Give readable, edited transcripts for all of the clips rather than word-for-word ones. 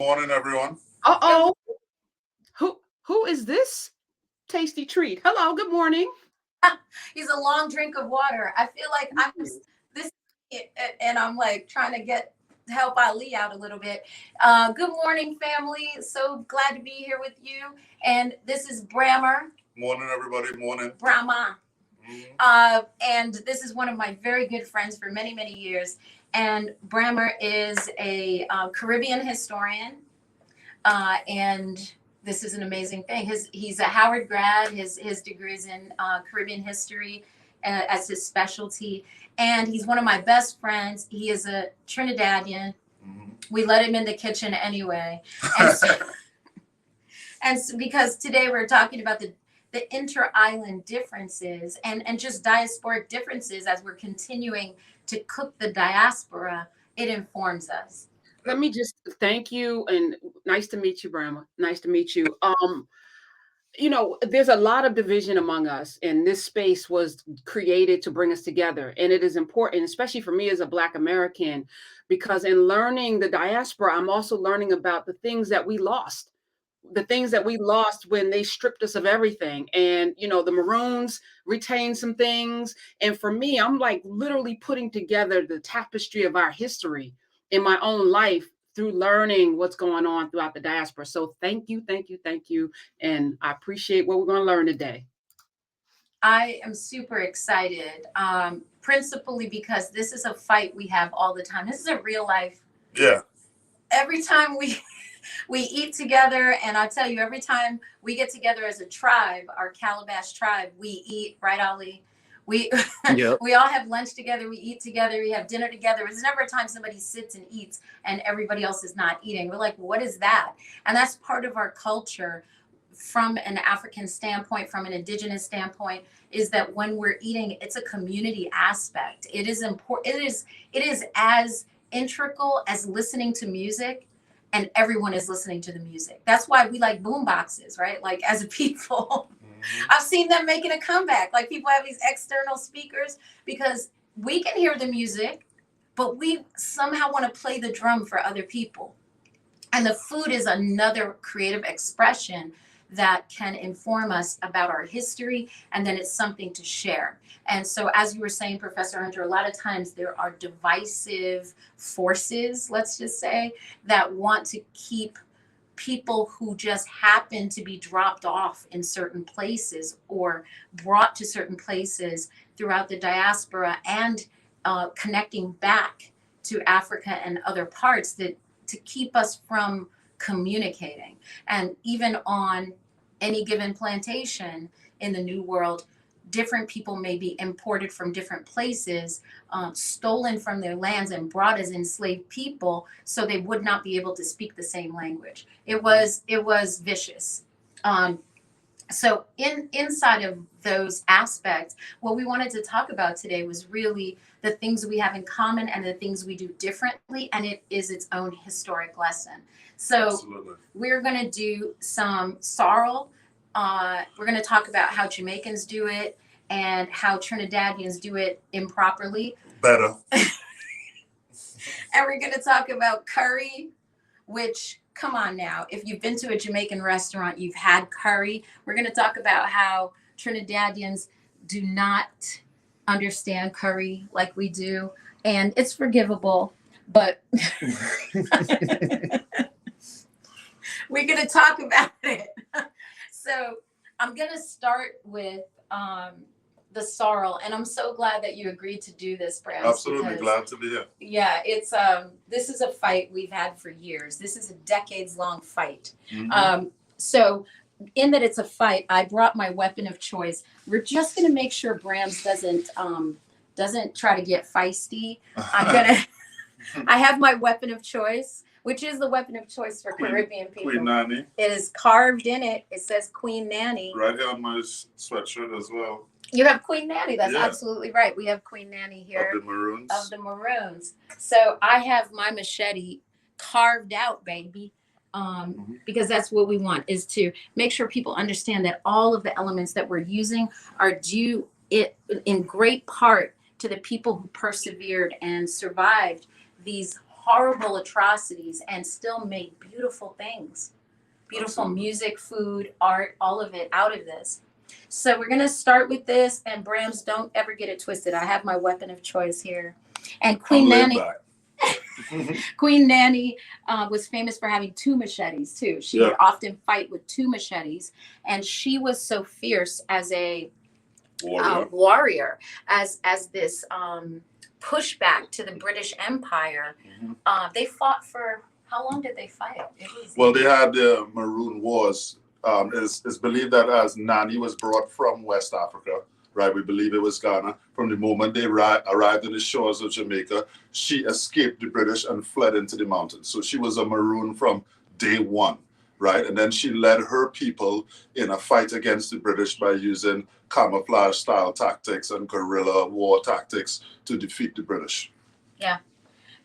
Morning, everyone. Uh-oh. Who is this tasty treat? Hello, good morning. He's a long drink of water. I feel like I'm this, and I'm like trying to get help Ali out a little bit. Good morning, family. So glad to be here with you. And this is Bramma. Morning, everybody. Morning. Bramma. And this is one of my very good friends for many, many years. And Bramma is a Caribbean historian. And this is an amazing thing. He's a Howard grad. His degree is in Caribbean history as his specialty. And he's one of my best friends. He is a Trinidadian. We let him in the kitchen anyway. And so because today we're talking about the inter-island differences and just diasporic differences as we're continuing to cook the diaspora, it informs us. Let me just thank you and nice to meet you, Bramma. Nice to meet you. There's a lot of division among us, and this space was created to bring us together. And it is important, especially for me as a Black American, because in learning the diaspora, I'm also learning about the things that we lost. The things that we lost when they stripped us of everything. And, the Maroons retained some things. And for me, I'm like literally putting together the tapestry of our history in my own life through learning what's going on throughout the diaspora. So thank you, thank you, thank you. And I appreciate what we're going to learn today. I am super excited, principally because this is a fight we have all the time. This is a real life. Yeah. Every time we eat together, and I tell you, every time we get together as a tribe, our Calabash tribe, we eat, right, Ali? We we all have lunch together, we eat together, we have dinner together. There's never a time somebody sits and eats and everybody else is not eating. We're like, what is that? And that's part of our culture from an African standpoint, from an indigenous standpoint, is that when we're eating, it's a community aspect. It is important. It is as integral as listening to music, and everyone is listening to the music. That's why we like boom boxes, right? Like as a people. I've seen them making a comeback. Like people have these external speakers because we can hear the music, but we somehow want to play the drum for other people. And the food is another creative expression that can inform us about our history, and then it's something to share. And so, as you were saying, Professor Hunter, a lot of times there are divisive forces, let's just say, that want to keep people who just happen to be dropped off in certain places or brought to certain places throughout the diaspora and connecting back to Africa and other parts that to keep us from communicating. And even on any given plantation in the New World, different people may be imported from different places, stolen from their lands and brought as enslaved people, so they would not be able to speak the same language. It was vicious. So inside of those aspects, what we wanted to talk about today was really the things we have in common and the things we do differently, and it is its own historic lesson. So absolutely. We're going to do some sorrel. We're going to talk about how Jamaicans do it and how Trinidadians do it improperly. Better. And we're going to talk about curry, which, come on now, if you've been to a Jamaican restaurant, you've had curry. We're going to talk about how Trinidadians do not understand curry like we do, and it's forgivable, but we're going to talk about it. So I'm going to start with the sorrel, and I'm so glad that you agreed to do this, Bram. Absolutely, glad to be here. Yeah, it's this is a fight we've had for years. This is a decades-long fight. So in that it's a fight, I brought my weapon of choice. We're just going to make sure Brams doesn't try to get feisty. I have my weapon of choice, which is the weapon of choice for Caribbean people. Queen Nanny. It is carved in it. It says Queen Nanny. Right here on my sweatshirt as well. You have Queen Nanny. That's absolutely right. We have Queen Nanny here. Of the Maroons. Of the Maroons. So I have my machete carved out, baby. Because that's what we want, is to make sure people understand that all of the elements that we're using are due in great part to the people who persevered and survived these horrible atrocities and still made beautiful things, beautiful music, food, art, all of it out of this. So we're going to start with this, and Brams, don't ever get it twisted. I have my weapon of choice here. And Queen Nanny, Queen Nanny was famous for having 2 machetes too. She would often fight with 2 machetes, and she was so fierce as a warrior, as this pushback to the British Empire. They fought for, how long did they fight? Well, they had the Maroon Wars. It's believed that as Nanny was brought from West Africa, right? We believe it was Ghana. From the moment they arrived on the shores of Jamaica, she escaped the British and fled into the mountains. So she was a Maroon from day one, right? And then she led her people in a fight against the British by using camouflage style tactics and guerrilla war tactics to defeat the British. Yeah.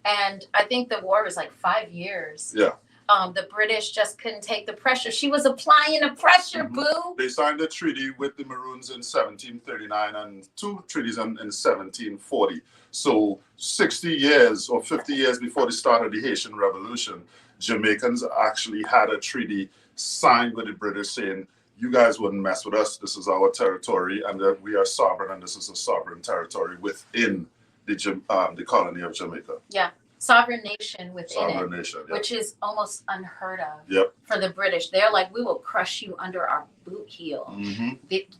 And I think the war was like 5 years. Yeah. The British just couldn't take the pressure. She was applying the pressure, boo. They signed a treaty with the Maroons in 1739 and 2 treaties in 1740. So 60 years or 50 years before the start of the Haitian Revolution, Jamaicans actually had a treaty signed with the British saying, you guys wouldn't mess with us. This is our territory, and that we are sovereign, and this is a sovereign territory within the colony of Jamaica. Yeah. Sovereign nation within Sovereign it, nation, which is almost unheard of Yep. for the British. They're like, we will crush you under our boot heel.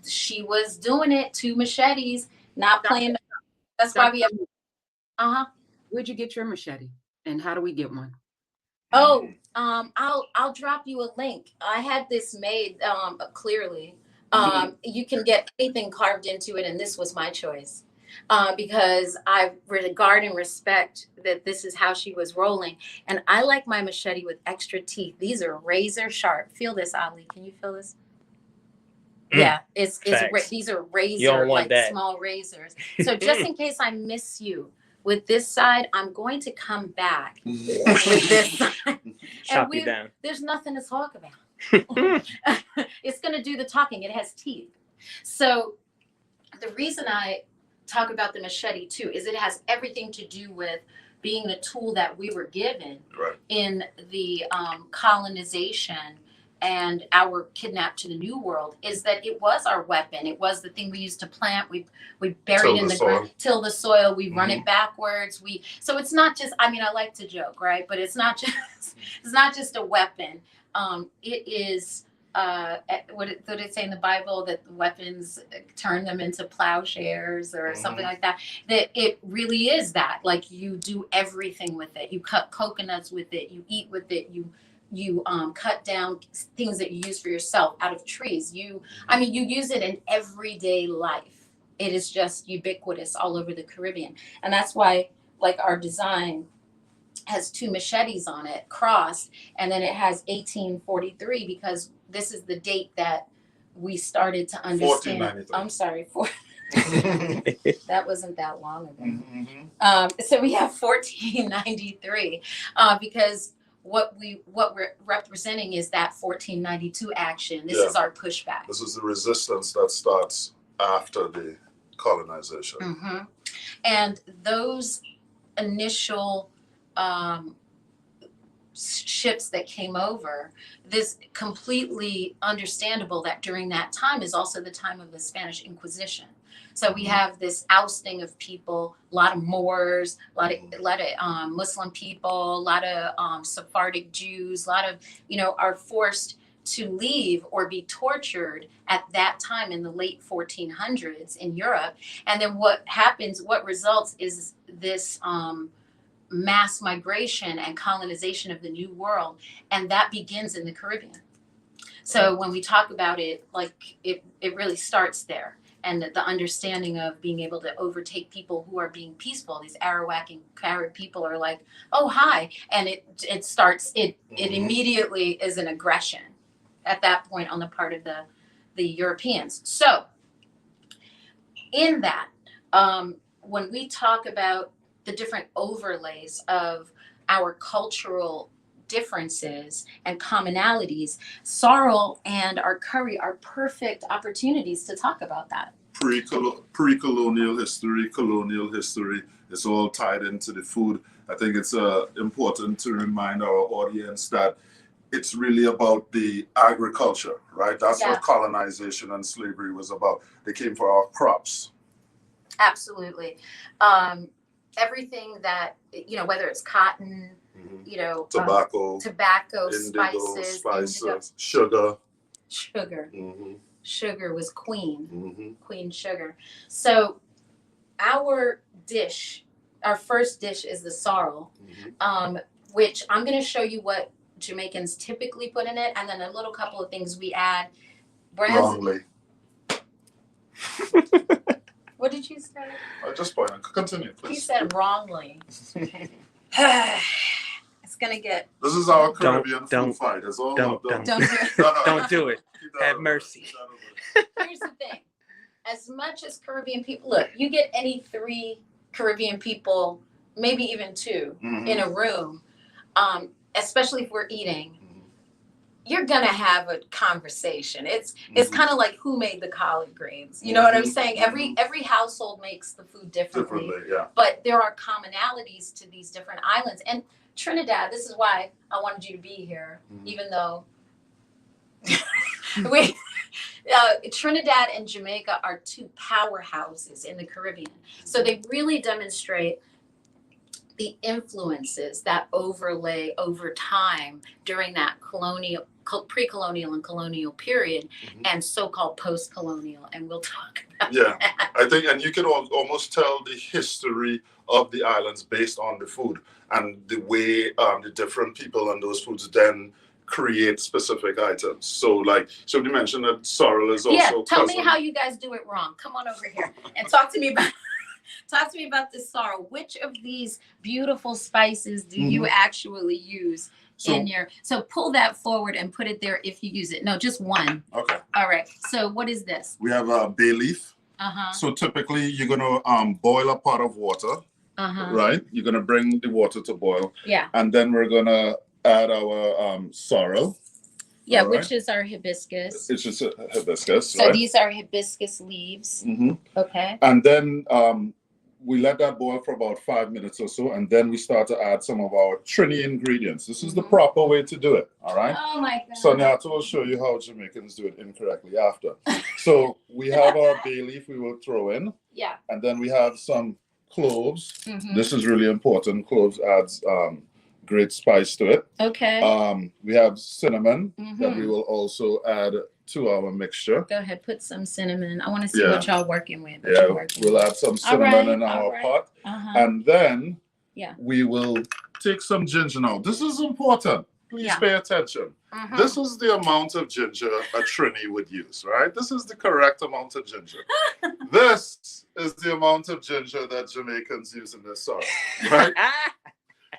She was doing it, 2 machetes, not playing. That's why we have. Where'd you get your machete, and how do we get one? Oh, I'll drop you a link. I had this made clearly. You can get anything carved into it, and this was my choice. Because I regard and respect that this is how she was rolling. And I like my machete with extra teeth. These are razor sharp. Feel this, Ali. Can you feel this? Yeah, it's these are razor, like small razors. So just in case I miss you with this side, I'm going to come back with this side. Chop you down. There's nothing to talk about. It's going to do the talking. It has teeth. So the reason I talk about the machete too is it has everything to do with being the tool that we were given in the colonization and our kidnap to the New World, is that it was our weapon. It was the thing we used to plant. We buried in the ground, till the soil. We run it backwards. So it's not just. I mean, I like to joke, right? But it's not just a weapon. It is. What did it say in the Bible, that weapons turn them into plowshares or something like that? That it really is that. Like, you do everything with it. You cut coconuts with it. You eat with it. You cut down things that you use for yourself out of trees. You use it in everyday life. It is just ubiquitous all over the Caribbean, and that's why, like, our design has 2 machetes on it, crossed, and then it has 1843 because this is the date that we started to understand. I'm sorry, that wasn't that long ago. So we have 1493 because what we're representing is that 1492 action. This is our pushback. This is the resistance that starts after the colonization. And those initial ships that came over, this completely understandable that during that time is also the time of the Spanish Inquisition. So we have this ousting of people, a lot of Moors, a lot of Muslim people, a lot of Sephardic Jews, a lot of, are forced to leave or be tortured at that time in the late 1400s in Europe. And then what results is this mass migration and colonization of the New World, and that begins in the Caribbean. So when we talk about it, like it really starts there, and the understanding of being able to overtake people who are being peaceful. These Arawak and Carib people are like, oh, hi, and it immediately is an aggression at that point on the part of the Europeans. So in that, when we talk about the different overlays of our cultural differences and commonalities, Sorrel and our curry are perfect opportunities to talk about that. Pre-colonial history, colonial history, it's all tied into the food. I think it's important to remind our audience that it's really about the agriculture, right? That's what colonization and slavery was about. They came for our crops. Absolutely. Everything that, you know, whether it's cotton, you know, tobacco, indigo, spices, sugar. Sugar was queen sugar. So our first dish is the sorrel, which I'm going to show you what Jamaicans typically put in it, and then a little couple of things we add. Wrongly. What did you say? I just pointed. Continue, please. He said wrongly. It's gonna get. This is our Caribbean food fight. It's all don't do it. Don't do it. Have mercy. Here's the thing. As much as Caribbean people, look, you get any 3 Caribbean people, maybe even 2 in a room, especially if we're eating, you're gonna have a conversation. It's kind of like who made the collard greens. You know what I'm saying? Every household makes the food differently. But there are commonalities to these different islands. And Trinidad, this is why I wanted you to be here, even though Trinidad and Jamaica are 2 powerhouses in the Caribbean. So they really demonstrate the influences that overlay over time during that pre-colonial and colonial period, and so-called post-colonial, and we'll talk about that. I think, and you can almost tell the history of the islands based on the food and the way the different people on those foods then create specific items. So you mentioned that sorrel is also tell me how you guys do it wrong. Come on over here and talk to me about this sorrel. Which of these beautiful spices do you actually use in your? So pull that forward and put it there if you use it. No, just one. Okay. All right. So what is this? We have a bay leaf. So typically you're gonna boil a pot of water. Right. You're gonna bring the water to boil. Yeah. And then we're gonna add our sorrel. Yeah, which is our hibiscus. It's just a hibiscus. So these are hibiscus leaves. Okay. And then we let that boil for about 5 minutes or so, and then we start to add some of our Trini ingredients. This is the proper way to do it. All right. Oh my God. Sunyatta will show you how Jamaicans do it incorrectly after. So we have our bay leaf we will throw in. Yeah. And then we have some cloves. This is really important. Cloves adds great spice to it. Okay. We have cinnamon that we will also add to our mixture. Go ahead, put some cinnamon. I want to see what y'all working with. We'll add some cinnamon in our pot. And then we will take some ginger now. This is important. Please pay attention. This is the amount of ginger a Trini would use, right? This is the correct amount of ginger. This is the amount of ginger that Jamaicans use in their sorrel, right?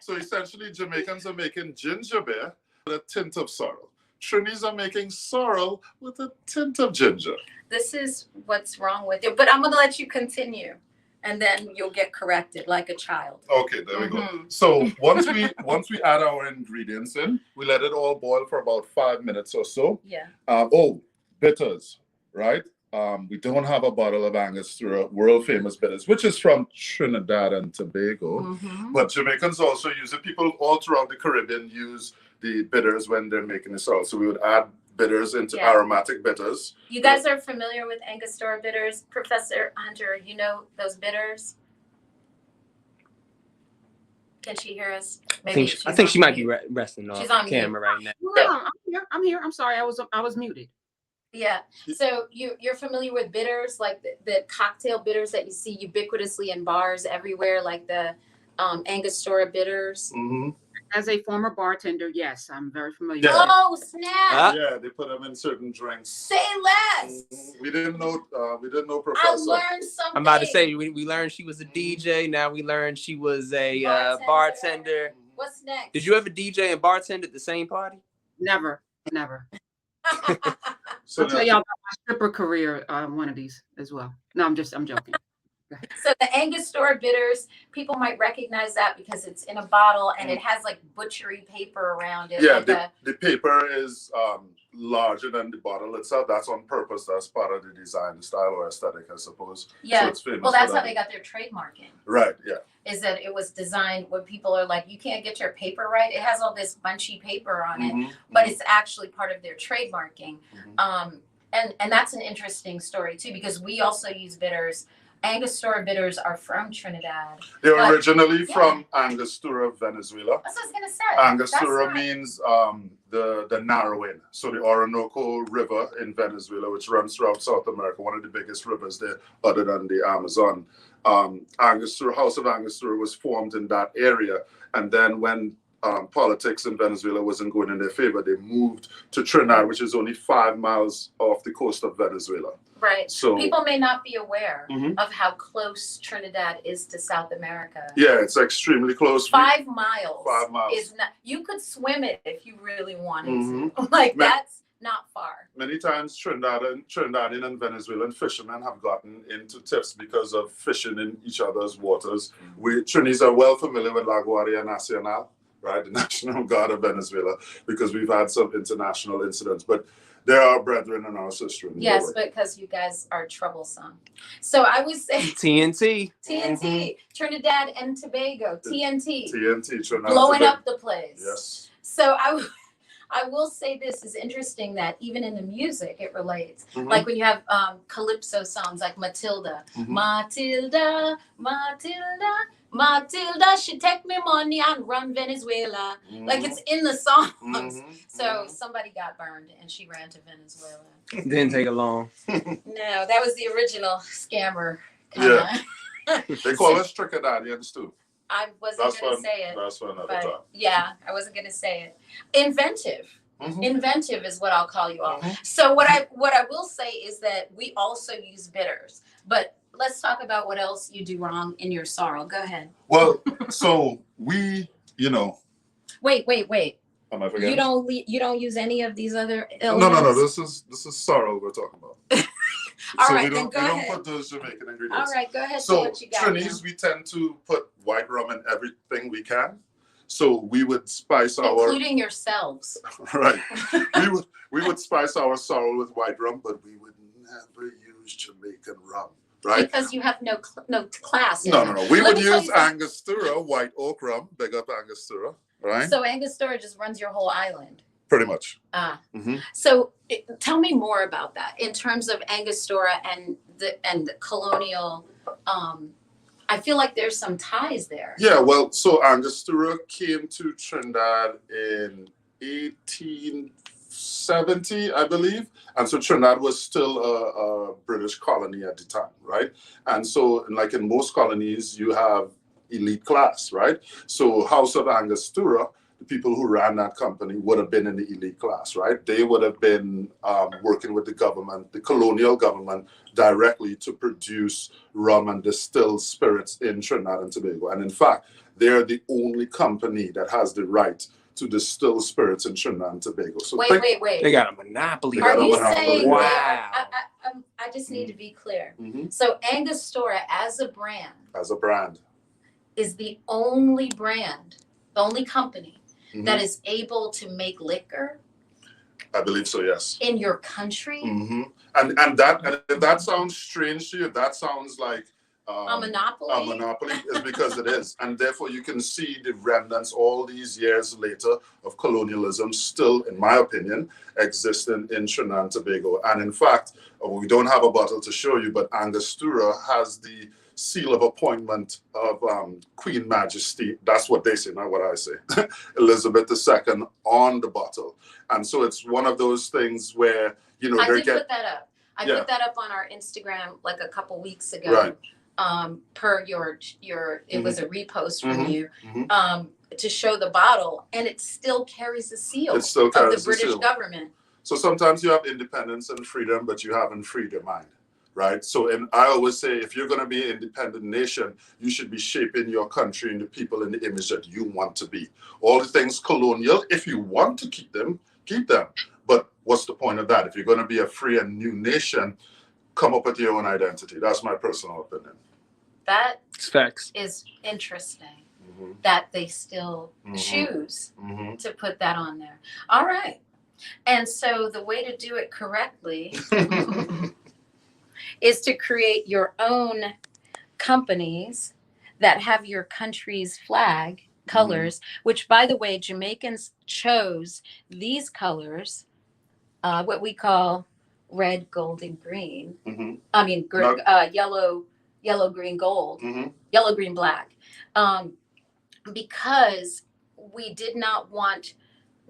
So essentially, Jamaicans are making ginger beer with a tint of sorrel. Trinis are making sorrel with a tint of ginger. This is what's wrong with it. But I'm going to let you continue, and then you'll get corrected like a child. Okay, there we go. So once we add our ingredients in, we let it all boil for about 5 minutes or so. Yeah. Bitters, right? We don't have a bottle of Angostura, world famous bitters, which is from Trinidad and Tobago. But Jamaicans also use it. People all throughout the Caribbean use the bitters when they're making the sauce. So we would add bitters into aromatic bitters. You guys are familiar with Angostura bitters? Professor Hunter, you know those bitters? Can she hear us? I think she might be resting off camera right now. No, I'm here. I'm sorry. I was muted. Yeah. So you're familiar with bitters, like the cocktail bitters that you see ubiquitously in bars everywhere, like the Angostura bitters. As a former bartender, yes, I'm very familiar. Yeah. With Oh snap! Yeah, they put them in certain drinks. Say less. We didn't know. Professor. I learned something. I'm about to say we learned she was a DJ. Now we learned she was a bartender. What's next? Did you ever DJ and bartend at the same party? Never. So I'll tell y'all about my stripper career one of these as well. No, I'm joking. ahead. So the Angostura bitters, people might recognize that because it's in a bottle and it has like butchery paper around it. Yeah, like the paper is larger than the bottle itself. That's on purpose. That's part of the design style or aesthetic, I suppose. Yeah. So it's famous well, that's for how that. they got their trademarking. Right, yeah. Is that it was designed when people are like, you can't get your paper right. It has all this bunchy paper on it, but it's actually part of their trademarking. And that's an interesting story too, because we also use bitters. Angostura bitters are from Trinidad. They're originally from Angostura, Venezuela. That's what I was gonna say. Angostura means the narrowing. So the Orinoco River in Venezuela, which runs throughout South America, one of the biggest rivers there, other than the Amazon. Angostura, House of Angostura was formed in that area, and then when politics in Venezuela wasn't going in their favor, they moved to Trinidad, which is only 5 miles off the coast of Venezuela. Right. So people may not be aware of how close Trinidad is to South America. Yeah, it's extremely close. 5 miles. 5 miles. Is not. You could swim it if you really wanted to. Like that's not far. Many times Trinidadian and Venezuelan fishermen have gotten into tips because of fishing in each other's waters. We Trinis are well familiar with La Guardia Nacional, right, the national guard of Venezuela, because we've had some international incidents. But they're our brethren and our sisters. Yes, because you guys are troublesome. So I would say TNT. TNT, Trinidad and Tobago, TNT. TNT, Trinidad. Blowing up the place. Yes. So I will say this is interesting that even in the music it relates. Like when you have calypso songs like Matilda. Matilda, Matilda, Matilda, she take me money and run Venezuela. Like it's in the songs. So somebody got burned and she ran to Venezuela. Didn't take it long. No, that was the original scammer. Yeah. They call us Trinidadians too. I wasn't going to say it. That's for another But time. yeah, I wasn't going to say it. Inventive. Inventive is what I'll call you all. So what I will say is that we also use bitters. But let's talk about what else you do wrong in your sorrel. Go ahead. Well, so we, Wait. Am I forgetting? You don't use any of these other No. elements? This is sorrel we're talking about. All so right, we then don't, go we don't ahead. put those Jamaican ingredients. All right, go ahead. So what you got Trinis, we tend to put white rum in everything we can. So we would spice including yourselves. Right. we would spice our sorrel with white rum, but we would never use Jamaican rum. Right? Because you have no class. No. We Let would me tell use you Angostura, white oak rum, big up Angostura, right? So Angostura just runs your whole island. Pretty much. So tell me more about that in terms of Angostura and the colonial. I feel like there's some ties there. Yeah, well, so Angostura came to Trinidad in 1870, I believe. And so Trinidad was still a British colony at the time, right? And so, like in most colonies, you have elite class, right? So House of Angostura, the people who ran that company would have been in the elite class, right? They would have been working with the government, the colonial government, directly to produce rum and distilled spirits in Trinidad and Tobago. And in fact, they're the only company that has the right to distill spirits in Trinidad and Tobago. So wait. They got a monopoly. Are you saying wow? That, I just need to be clear. So Angostura as a brand is the only brand, the only company that is able to make liquor. I believe so, yes. In your country. And if that sounds strange to you, that sounds like a monopoly. A monopoly is because it is, and therefore you can see the remnants all these years later of colonialism still, in my opinion, existing in Trinidad and Tobago. And in fact, we don't have a bottle to show you, but Angostura has the seal of appointment of Queen Majesty. That's what they say, not what I say. Elizabeth II on the bottle, and so it's one of those things where I did put that up. I put that up on our Instagram like a couple weeks ago. Right. Per your it was a repost from you to show the bottle, and it still carries the seal of the British government. So sometimes you have independence and freedom, but you haven't freed your mind, right? So, and I always say, if you're going to be an independent nation, you should be shaping your country and the people in the image that you want to be. All the things colonial, if you want to keep them, keep them. But what's the point of that? If you're going to be a free and new nation, come up with your own identity. That's my personal opinion. That It's facts. is interesting Mm-hmm. that they still choose to put that on there. All right. And so the way to do it correctly is to create your own companies that have your country's flag colors, which, by the way, Jamaicans chose these colors, what we call red, gold, and green. I mean, yellow, green, gold, yellow, green, black, because we did not want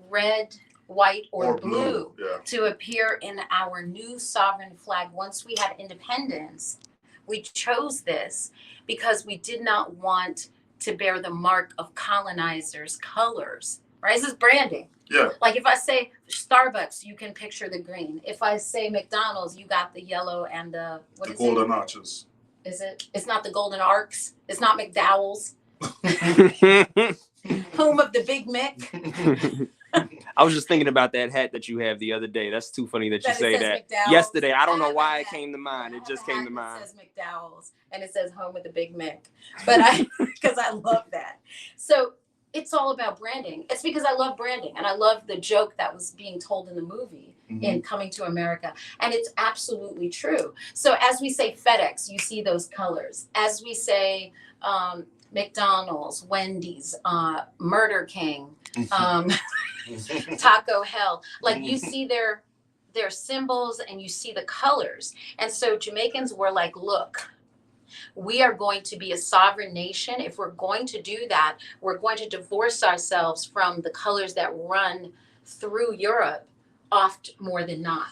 red, white, or blue to appear in our new sovereign flag. Once we had independence, we chose this because we did not want to bear the mark of colonizers' colors. Right? This is branding. Yeah. Like if I say Starbucks, you can picture the green. If I say McDonald's, you got the yellow and the golden arches. Is it? It's not the golden arcs. It's not McDowell's. Home of the Big Mick. I was just thinking about that hat that you have the other day. That's too funny that you say that. McDowell's. Yesterday, I don't know why it came to mind. It just came to mind. It says McDowell's and it says Home of the Big Mick. But because I love that. So it's all about branding. It's because I love branding and I love the joke that was being told in the movie in Coming to America. And it's absolutely true. So as we say FedEx, you see those colors. As we say McDonald's, Wendy's, Murder King, Taco Hell, like you see their symbols and you see the colors. And so Jamaicans were like, look, we are going to be a sovereign nation. If we're going to do that, we're going to divorce ourselves from the colors that run through Europe oft more than not.